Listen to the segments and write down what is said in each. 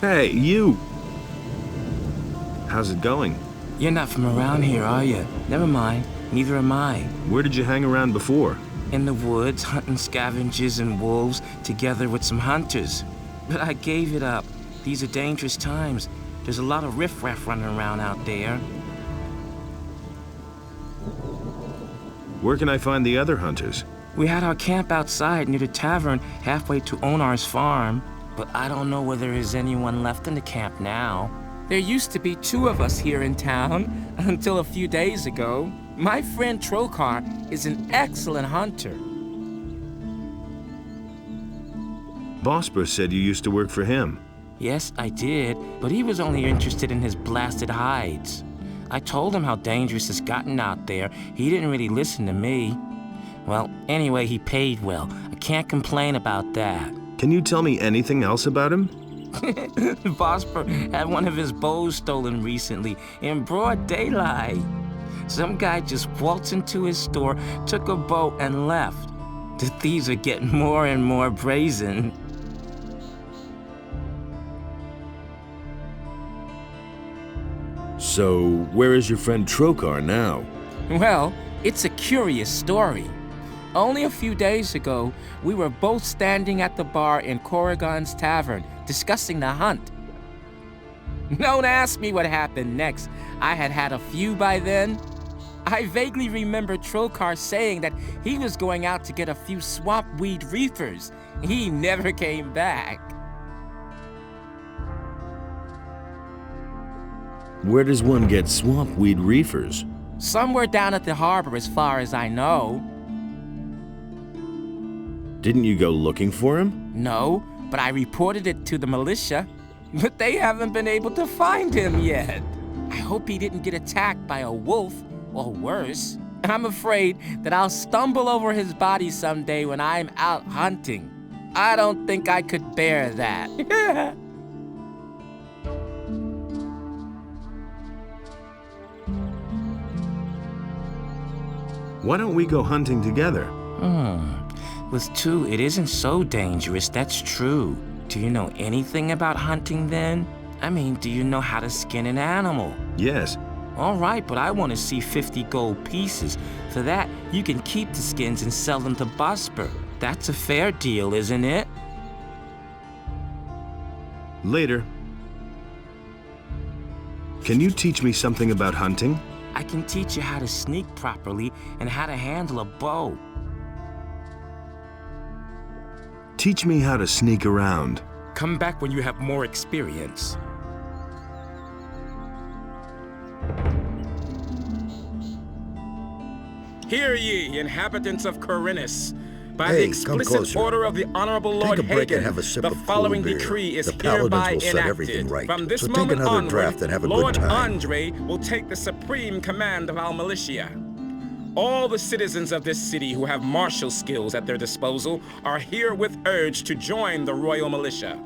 Hey, you! How's it going? You're not from around here, are you? Never mind. Neither am I. Where did you hang around before? In the woods, hunting scavengers and wolves, together with some hunters. But I gave it up. These are dangerous times. There's a lot of riffraff running around out there. Where can I find the other hunters? We had our camp outside near the tavern, halfway to Onar's farm. But I don't know whether there is anyone left in the camp now. There used to be 2 of us here in town, until a few days ago. My friend Trokar is an excellent hunter. Bosper said you used to work for him. Yes, I did, but he was only interested in his blasted hides. I told him how dangerous it's gotten out there. He didn't really listen to me. Well, anyway, he paid well. I can't complain about that. Can you tell me anything else about him? Bosper had one of his bows stolen recently in broad daylight. Some guy just waltzed into his store, took a bow, and left. The thieves are getting more and more brazen. So, where is your friend Trokar now? Well, it's a curious story. Only a few days ago, we were both standing at the bar in Corrigan's tavern, discussing the hunt. Don't ask me what happened next. I had had a few by then. I vaguely remember Trokar saying that he was going out to get a few swamp weed reefers. He never came back. Where does one get swamp weed reefers? Somewhere down at the harbor, as far as I know. Didn't you go looking for him? No, but I reported it to the militia. But they haven't been able to find him yet. I hope he didn't get attacked by a wolf, or worse. I'm afraid that I'll stumble over his body someday when I'm out hunting. I don't think I could bear that. Why don't we go hunting together? With 2, it isn't so dangerous, that's true. Do you know anything about hunting then? I mean, do you know how to skin an animal? Yes. All right, but I want to see 50 gold pieces. For that, you can keep the skins and sell them to Bosper. That's a fair deal, isn't it? Later. Can you teach me something about hunting? I can teach you how to sneak properly and how to handle a bow. Teach me how to sneak around. Come back when you have more experience. Hear ye, inhabitants of Khorinis. By the explicit order of the Honorable Lord Hagen, the following decree is hereby enacted. From this moment onward, Lord Andre will take the supreme command of our militia. All the citizens of this city who have martial skills at their disposal are herewith urged to join the Royal Militia.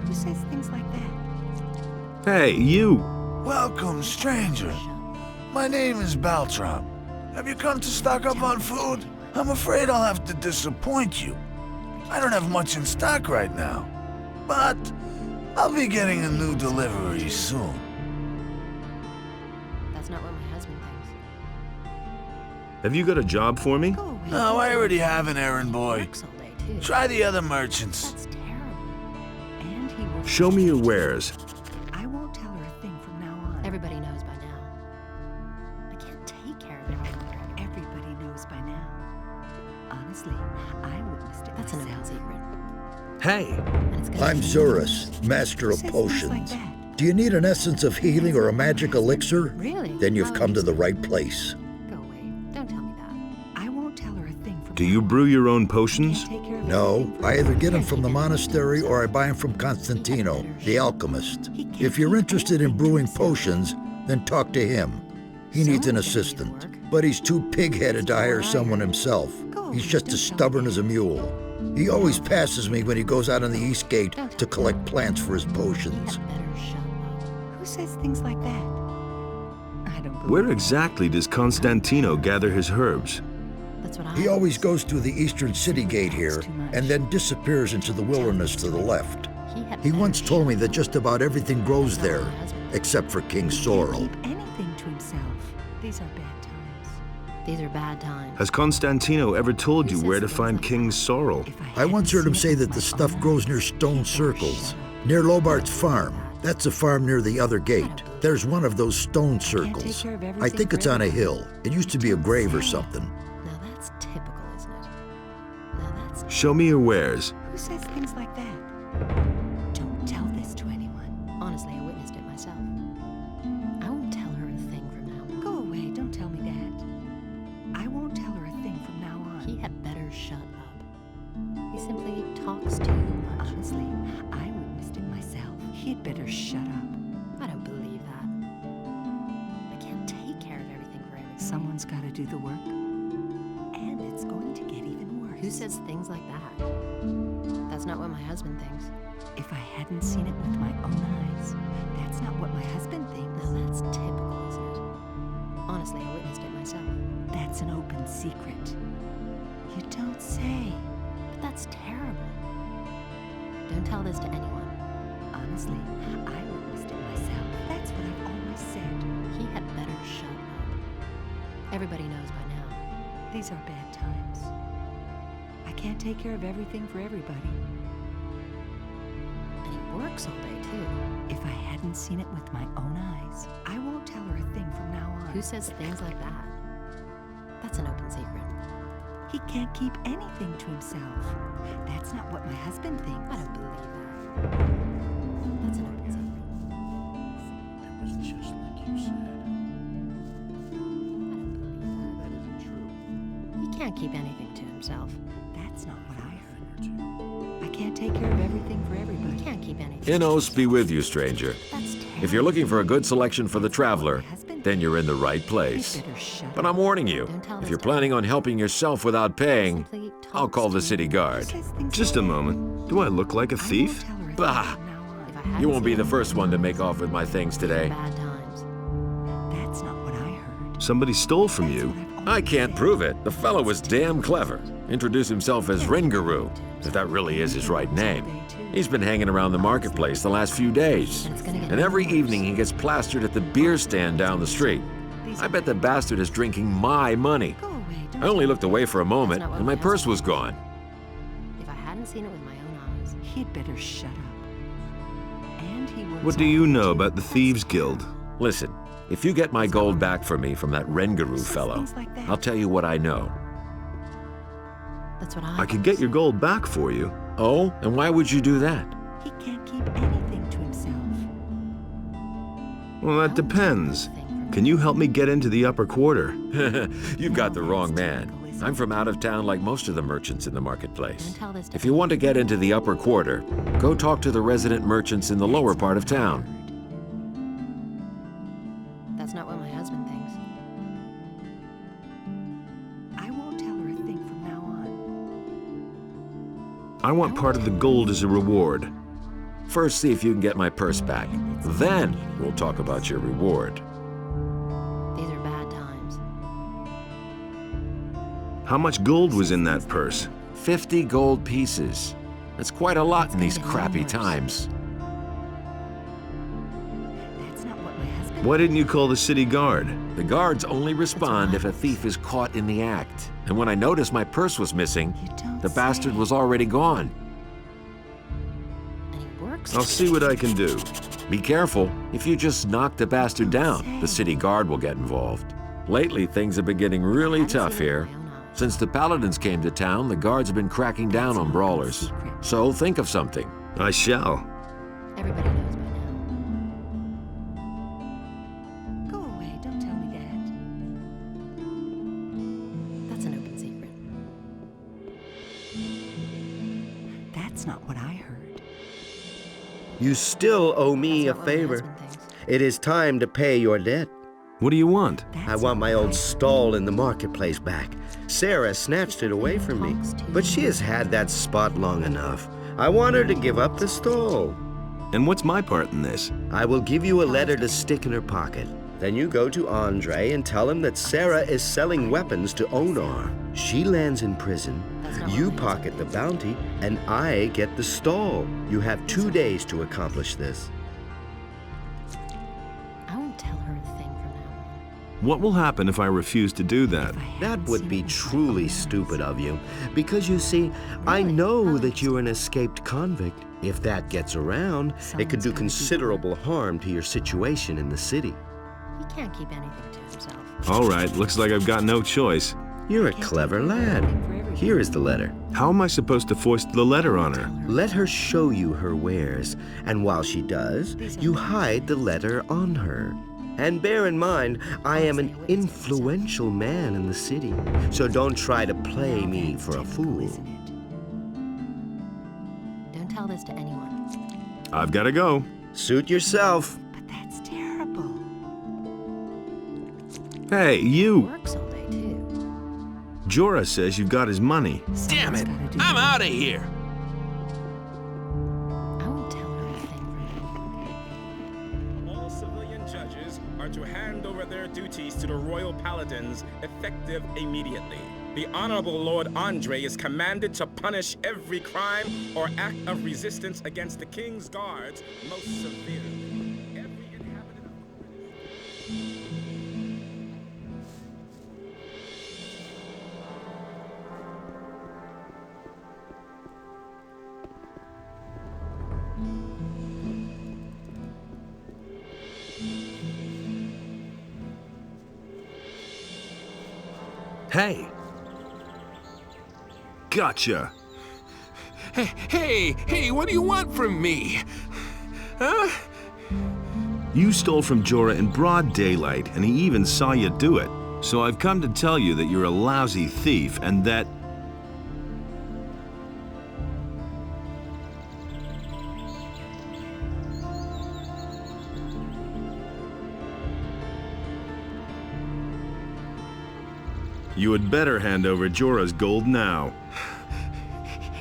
Who says things like that? Hey, you! Welcome, stranger. My name is Baltrop. Have you come to stock up on food? I'm afraid I'll have to disappoint you. I don't have much in stock right now, but I'll be getting a new delivery soon. That's not what my husband thinks. Have you got a job for me? Go away. No, I already have an errand boy. Works all day, too. Try the other merchants. That's terrible. And he will Show me your wares. I won't tell her a thing from now on. Everybody knows by now. I can't take care of everything. Everybody knows by now. Honestly, I witnessed it. That's an old secret. Hey! I'm Zurus, master of potions. Do you need an essence of healing or a magic elixir? Really? Then you've come to the right place. Go away. Don't tell me that. I won't tell her a thing from Do you brew your own potions? No, I either get them from the monastery or I buy them from Constantino, the alchemist. If you're interested in brewing potions, then talk to him. He needs an assistant, but he's too pig-headed to hire someone himself. He's just as stubborn as a mule. He always passes me when he goes out on the East Gate to collect plants for his potions. Who says things like that? I don't believe Where exactly does Constantino gather his herbs? That's what I He always goes through the eastern city gate here and then disappears into the wilderness to the left. He once told me that just about everything grows there, except for King Sorrel. Keep anything to himself. These are bad times. These are bad times. Has Constantino ever told you where to find King Sorrel? I once heard him say that the stuff grows near stone circles, near Lobart's farm. That's a farm near the other gate. There's one of those stone circles. I think it's on a hill. It used to be a grave or something. Now that's typical, isn't it? Now that's... Show me your wares. Who says things like that? Don't tell this to anyone. Honestly, I witnessed it myself. I won't tell her a thing from now on. Go away, don't tell me that. I won't tell her a thing from now on. He had better shut up. He simply talks too much. Honestly, I witnessed it myself. He'd better shut up. I don't believe that. I can't take care of everything for everyone. Someone's got to do the work. And it's going to get even worse. Who says things like that? That's not what my husband thinks. If I hadn't seen it with my own eyes, that's not what my husband thinks. Now that's typical, isn't it? Honestly, I witnessed it myself. That's an open secret. You don't say. But that's terrible. Don't tell this to anyone. Honestly, I witnessed it myself. That's what I've always said. He had better shut up. Everybody knows by now. These are bad times. I can't take care of everything for everybody. And he works all day, too. If I hadn't seen it with my own eyes, I won't tell her a thing from now on. Who says things like that? That's an open secret. He can't keep anything to himself. That's not what my husband thinks. I don't believe that. That's an open secret. It was just like you said. I don't believe that. That isn't true. He can't keep anything to himself. That's not what I heard. I can't take care of everything for everybody. He can't keep anything. Innos be with you, stranger. That's terrible. If you're looking for a good selection for the traveler, then you're in the right place. Better shut But up. I'm warning you, Don't tell if this you're to planning on helping yourself without paying, Simply I'll talks call the to city you. guard. Who says things Just a like that? moment. Do I look like a I won't thief? tell her a thing Bah! from now on. If I You hadn't won't be seen the it first one to make off with my things today. bad times. That's not what I heard. Somebody stole from That's you. what I've I always can't said. prove it. The fellow was damn clever. Introduced himself as Ringaroo, if that really is his right name. He's been hanging around the marketplace the last few days. And it's gonna get And every worse. evening he gets plastered at the beer stand down the street. I bet the bastard is drinking my money. Go away. Don't I only tell looked me away that. for a moment, That's not what and my my purse husband was gone. If I hadn't seen it with my own eyes, he'd better shut up. And he works What do you know about the Thieves Guild? Listen, if you get my gold back for me from that Rengaroo fellow, I'll tell you what I know. That's what I could get your gold back for you. Oh, and why would you do that? He can't keep anything to himself. Well, that depends. Can you help me get into the upper quarter? You've got the wrong man. I'm from out of town like most of the merchants in the marketplace. Don't tell this to If you want to get into the upper quarter, go talk to the resident merchants in the lower part of town. That's not what my husband thinks. I won't tell her a thing from now on. I want part of the gold as a reward. First, see if you can get my purse back. Then, we'll talk about your reward. These are bad times. How much gold was in that purse? 50 gold pieces. That's quite a lot in these crappy times. That's not what my husband. Why didn't you call the city guard? The guards only respond if a thief is caught in the act. And when I noticed my purse was missing, You don't the bastard say. was already gone. And he works. I'll see what I can do. Be careful. If you just knock the bastard down, the city guard will get involved. Lately, things have been getting really Haven't tough seen it here. with my own eyes. Since the paladins came to town, the guards have been cracking down on brawlers. So think of something. I shall. Everybody knows by now. Go away, don't tell me that. That's an open secret. That's not what I heard. You still owe me a That's not what my favor. husband thinks. It is time to pay your debt. What do you want? I want my old stall in the marketplace back. Sarah snatched it away from me, but she has had that spot long enough. I want her to give up the stall. And what's my part in this? I will give you a letter to stick in her pocket. Then you go to Andre and tell him that Sarah is selling weapons to Onar. She lands in prison, you pocket the bounty, and I get the stall. You have 2 days to accomplish this. I won't tell her a thing from now on. What will happen if I refuse to do that? That would be truly stupid of you, because you see, I know that you're an escaped convict. If that gets around, it could do considerable harm to your situation in the city. He can't keep anything to himself. All right, looks like I've got no choice. You're a clever lad. Here is the letter. How am I supposed to force the letter on her? Let her show you her wares, and while she does, you hide the letter on her. And bear in mind, I am an influential man in the city, so don't try to play me for a fool. Don't tell this to anyone. I've got to go. Suit yourself. But that's terrible. Hey, you! Works all day, too. Jorah says you got his money. Damn it! I'm out of here! I won't tell her a thing from now on. All civilian judges are to hand over their duties to the royal paladins, effective immediately. The Honorable Lord Andre is commanded to punish every crime or act of resistance against the King's guards most severely. Every inhabitant of Khorinis. Hey! Gotcha! Hey, what do you want from me? Huh? You stole from Jorah in broad daylight, and he even saw you do it. So I've come to tell you that you're a lousy thief, and that... You had better hand over Jorah's gold now.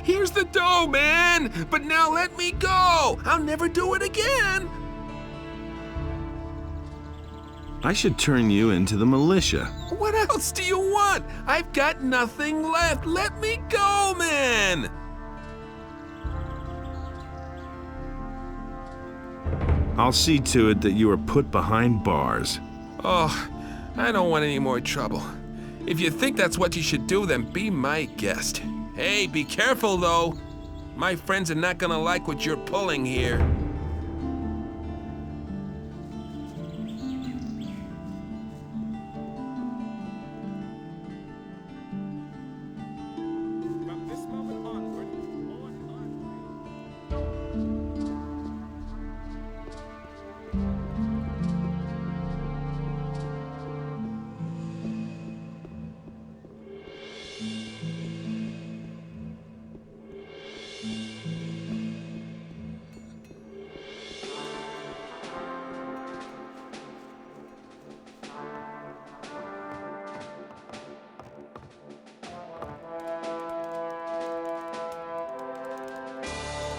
Here's the dough, man! But now let me go! I'll never do it again! I should turn you into the militia. What else do you want? I've got nothing left. Let me go, man! I'll see to it that you are put behind bars. Oh, I don't want any more trouble. If you think that's what you should do, then be my guest. Hey, be careful, though. My friends are not gonna like what you're pulling here. From this moment onward, Lord Andre.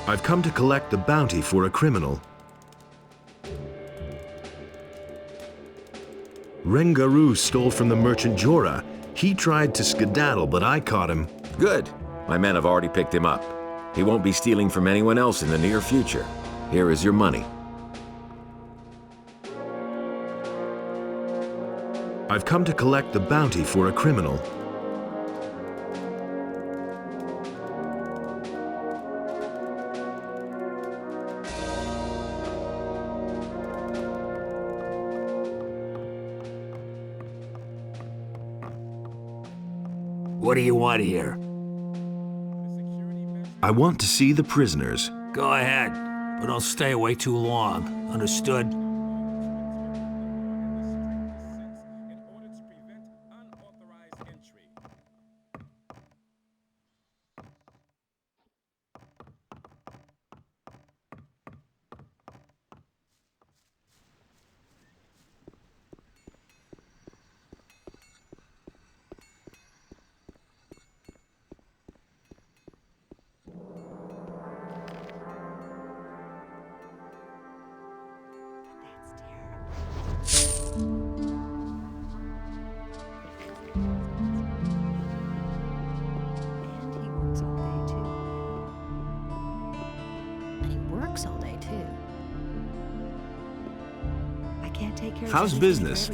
I've come to collect the bounty for a criminal. Rengaru stole from the merchant Jorah. He tried to skedaddle, but I caught him. Good. My men have already picked him up. He won't be stealing from anyone else in the near future. Here is your money. I've come to collect the bounty for a criminal. What do you want here? I want to see the prisoners. Go ahead, but don't stay away too long. Understood? In order to prevent unauthorized entry. can't take care How's of business?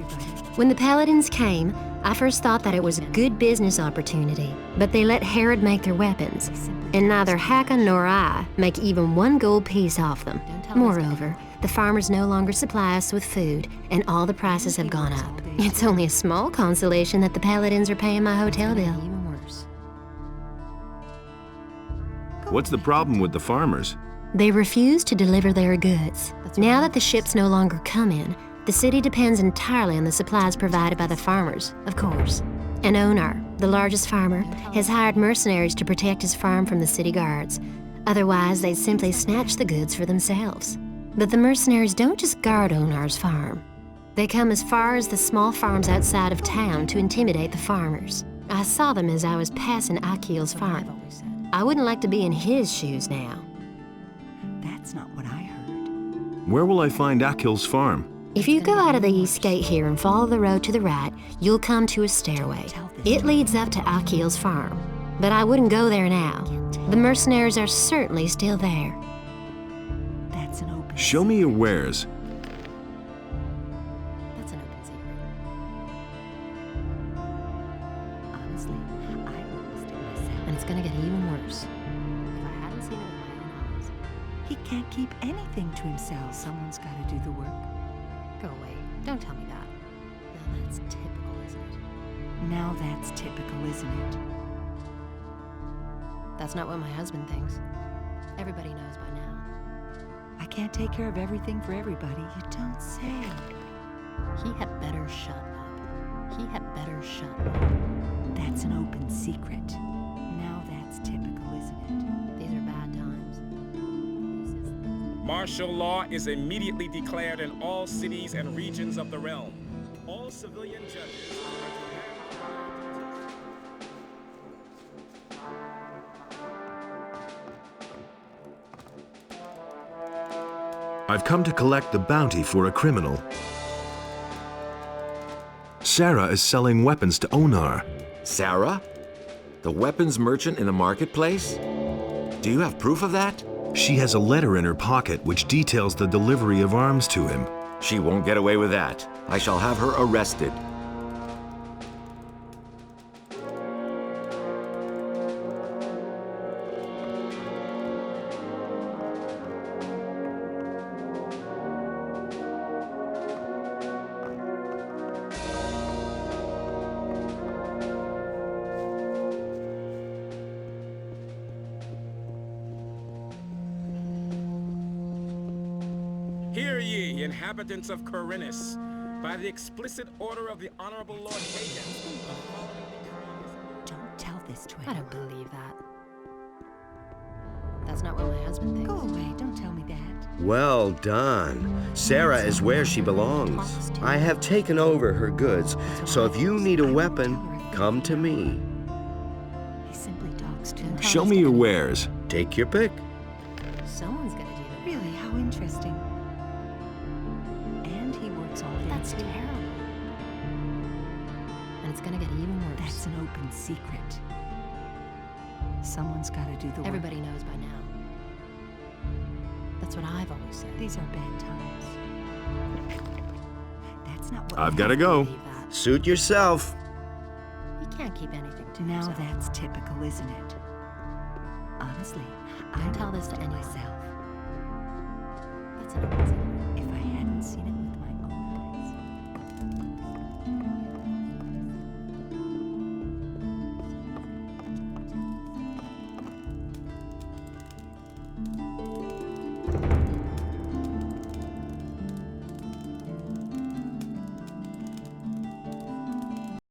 When the Paladins came, I first thought that it was a good business opportunity, but they let Herod make their weapons, and neither Hakon nor I make even one gold piece off them. Moreover, the farmers no longer supply us with food, and all the prices have gone up. It's only a small consolation that the Paladins are paying my hotel bill. What's the problem with the farmers? They refuse to deliver their goods. Now that the ships no longer come in, the city depends entirely on the supplies provided by the farmers, of course. An owner, the largest farmer, has hired mercenaries to protect his farm from the city guards. Otherwise, they'd simply snatch the goods for themselves. But the mercenaries don't just guard Onar's farm. They come as far as the small farms outside of town to intimidate the farmers. I saw them as I was passing Akil's farm. I wouldn't like to be in his shoes now. That's not what I heard. Where will I find Akil's farm? If you go out of the east gate here and follow the road to the right, you'll come to a stairway. It leads up to Akil's farm. But I wouldn't go there now. The mercenaries are certainly still there. That's an open Show me your wares. That's an open secret. Honestly, I witnessed it myself. And it's gonna get even worse. If I hadn't seen it with my own eyes. He can't keep anything to himself. Someone's got to do the work. Go away. Don't tell me that. Now that's typical, isn't it? Now that's typical, isn't it? That's not what my husband thinks. Everybody knows by now. I can't take care of everything for everybody. You don't say. He had better shut up. He had better shut up. That's an open secret. Now that's typical, isn't it? These are bad times. Martial law is immediately declared in all cities and regions of the realm. All civilian judges are to I've come to collect the bounty for a criminal. Sarah is selling weapons to Onar. Sarah? The weapons merchant in the marketplace? Do you have proof of that? She has a letter in her pocket which details the delivery of arms to him. She won't get away with that. I shall have her arrested. Hear ye, inhabitants of Khorinis, by the explicit order of the Honorable Lord Hagen. Don't tell this to I anyone. don't believe that. That's not what my husband thinks. Go away. Don't tell me that. Well done. Sarah is where she belongs. I have taken over her goods, so if you need a weapon, come to me. He simply talks too much. Show me your wares. Take your pick. Someone's gonna do that. Really, how interesting. And he works all day. That's too. terrible. And it's gonna get even worse. That's an open secret. Someone's got to do the work. Everybody knows by now. That's what I've always said. These are bad times. That's not what I've got to go. Believe that. Suit yourself. He can't keep anything to Now himself. that's typical, isn't it? Honestly, I Don't tell this to anyone. myself. That's an open secret.